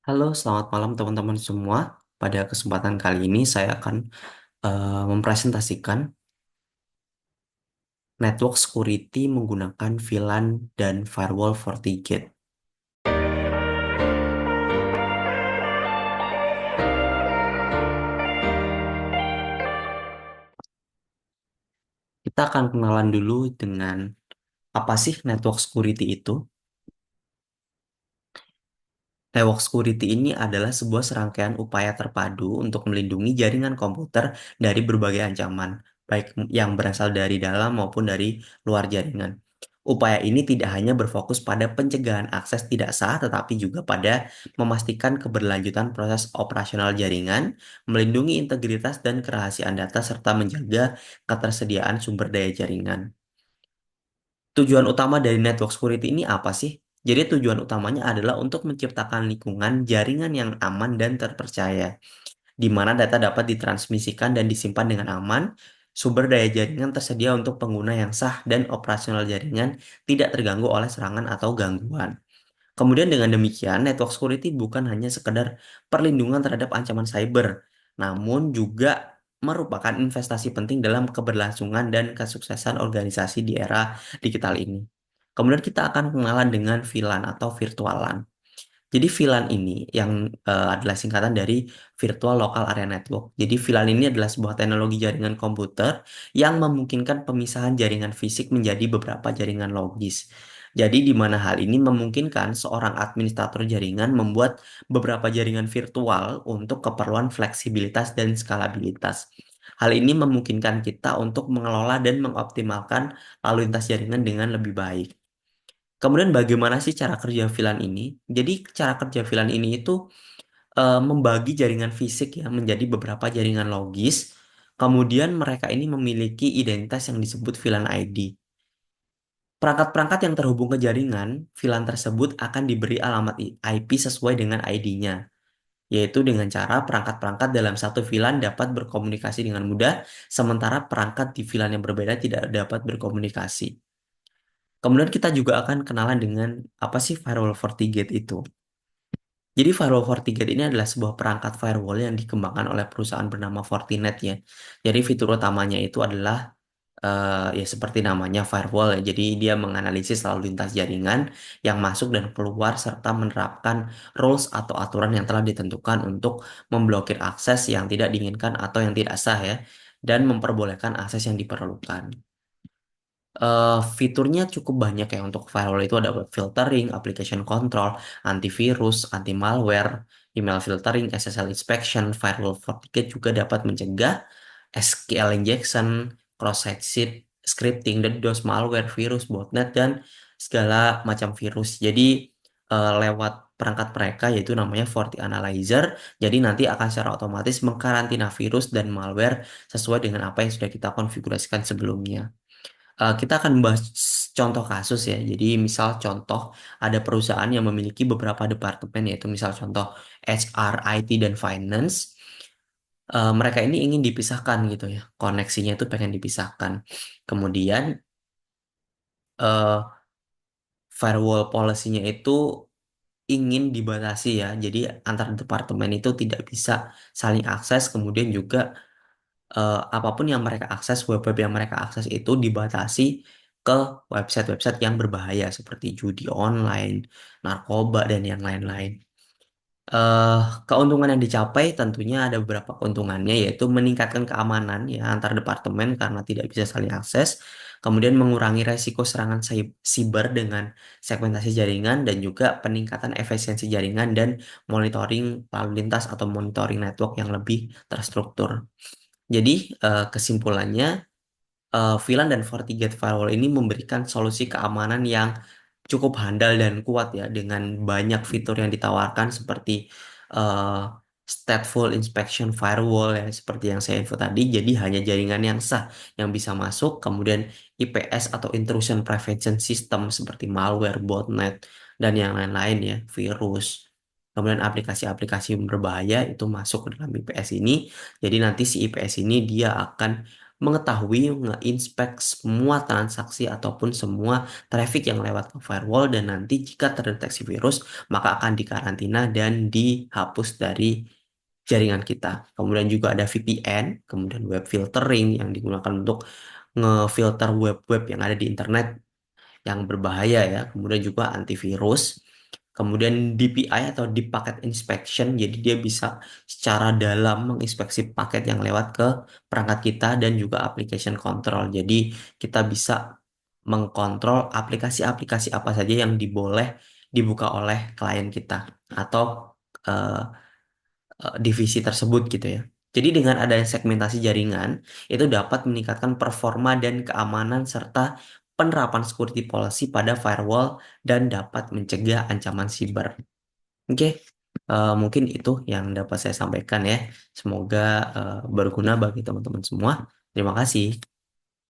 Halo, selamat malam teman-teman semua. Pada kesempatan kali ini saya akan mempresentasikan network security menggunakan VLAN dan firewall FortiGate. Kita akan kenalan dulu dengan apa sih network security itu. Network security ini adalah sebuah serangkaian upaya terpadu untuk melindungi jaringan komputer dari berbagai ancaman, baik yang berasal dari dalam maupun dari luar jaringan. Upaya ini tidak hanya berfokus pada pencegahan akses tidak sah, tetapi juga pada memastikan keberlanjutan proses operasional jaringan, melindungi integritas dan kerahasiaan data, serta menjaga ketersediaan sumber daya jaringan. Tujuan utama dari network security ini apa sih? Jadi tujuan utamanya adalah untuk menciptakan lingkungan jaringan yang aman dan terpercaya, di mana data dapat ditransmisikan dan disimpan dengan aman, sumber daya jaringan tersedia untuk pengguna yang sah, dan operasional jaringan tidak terganggu oleh serangan atau gangguan. Kemudian dengan demikian, network security bukan hanya sekedar perlindungan terhadap ancaman cyber, namun juga merupakan investasi penting dalam keberlangsungan dan kesuksesan organisasi di era digital ini. Kemudian kita akan kenalan dengan VLAN atau virtual LAN. Jadi VLAN ini yang adalah singkatan dari Virtual Local Area Network. Jadi VLAN ini adalah sebuah teknologi jaringan komputer yang memungkinkan pemisahan jaringan fisik menjadi beberapa jaringan logis. Jadi di mana hal ini memungkinkan seorang administrator jaringan membuat beberapa jaringan virtual untuk keperluan fleksibilitas dan skalabilitas. Hal ini memungkinkan kita untuk mengelola dan mengoptimalkan lalu lintas jaringan dengan lebih baik. Kemudian bagaimana sih cara kerja VLAN ini? Jadi cara kerja VLAN ini itu membagi jaringan fisik ya menjadi beberapa jaringan logis. Kemudian mereka ini memiliki identitas yang disebut VLAN ID. Perangkat-perangkat yang terhubung ke jaringan VLAN tersebut akan diberi alamat IP sesuai dengan ID-nya, yaitu dengan cara perangkat-perangkat dalam satu VLAN dapat berkomunikasi dengan mudah, sementara perangkat di VLAN yang berbeda tidak dapat berkomunikasi. Kemudian kita juga akan kenalan dengan apa sih firewall FortiGate itu. Jadi firewall FortiGate ini adalah sebuah perangkat firewall yang dikembangkan oleh perusahaan bernama Fortinet ya. Jadi fitur utamanya itu adalah ya seperti namanya firewall ya. Jadi dia menganalisis lalu lintas jaringan yang masuk dan keluar serta menerapkan rules atau aturan yang telah ditentukan untuk memblokir akses yang tidak diinginkan atau yang tidak sah ya, dan memperbolehkan akses yang diperlukan. Fiturnya cukup banyak ya untuk firewall itu ada web filtering, application control, antivirus, anti malware, email filtering, SSL inspection, firewall FortiGate juga dapat mencegah SQL injection, cross-site scripting, DDoS, malware, virus, botnet, dan segala macam virus. Jadi lewat perangkat mereka yaitu namanya Forti Analyzer, jadi nanti akan secara otomatis mengkarantina virus dan malware sesuai dengan apa yang sudah kita konfigurasikan sebelumnya. Kita akan membahas contoh kasus ya. Jadi misal contoh ada perusahaan yang memiliki beberapa departemen yaitu misal contoh HR, IT, dan Finance. Mereka ini ingin dipisahkan gitu ya. Koneksinya itu pengen dipisahkan. Kemudian eh, firewall policy-nya itu ingin dibatasi ya. Jadi antar departemen itu tidak bisa saling akses. Kemudian juga apapun yang mereka akses, web-web yang mereka akses itu dibatasi ke website-website yang berbahaya seperti judi online, narkoba, dan yang lain-lain. eh Keuntungan yang dicapai tentunya ada beberapa keuntungannya, yaitu meningkatkan keamanan ya antar departemen karena tidak bisa saling akses, kemudian mengurangi resiko serangan siber dengan segmentasi jaringan, dan juga peningkatan efisiensi jaringan dan monitoring lalu lintas atau monitoring network yang lebih terstruktur. Jadi kesimpulannya, VLAN dan FortiGate Firewall ini memberikan solusi keamanan yang cukup handal dan kuat ya, dengan banyak fitur yang ditawarkan seperti eh, stateful inspection firewall ya seperti yang saya info tadi. Jadi hanya jaringan yang sah yang bisa masuk, kemudian IPS atau intrusion prevention system seperti malware, botnet, dan yang lain-lain ya, virus. Kemudian aplikasi-aplikasi yang berbahaya itu masuk ke dalam IPS ini. Jadi nanti si IPS ini dia akan mengetahui, nge-inspect semua transaksi ataupun semua traffic yang lewat ke firewall dan nanti jika terdeteksi virus maka akan dikarantina dan dihapus dari jaringan kita. Kemudian juga ada VPN, kemudian web filtering yang digunakan untuk ngefilter web-web yang ada di internet yang berbahaya ya. Kemudian juga antivirus. Kemudian DPI atau Deep Packet Inspection, jadi dia bisa secara dalam menginspeksi paket yang lewat ke perangkat kita dan juga application control. Jadi kita bisa mengkontrol aplikasi-aplikasi apa saja yang diboleh dibuka oleh klien kita atau eh, divisi tersebut gitu ya. Jadi dengan adanya segmentasi jaringan, itu dapat meningkatkan performa dan keamanan serta penerapan security policy pada firewall dan dapat mencegah ancaman siber. Oke, mungkin itu yang dapat saya sampaikan ya. Semoga berguna bagi teman-teman semua. Terima kasih.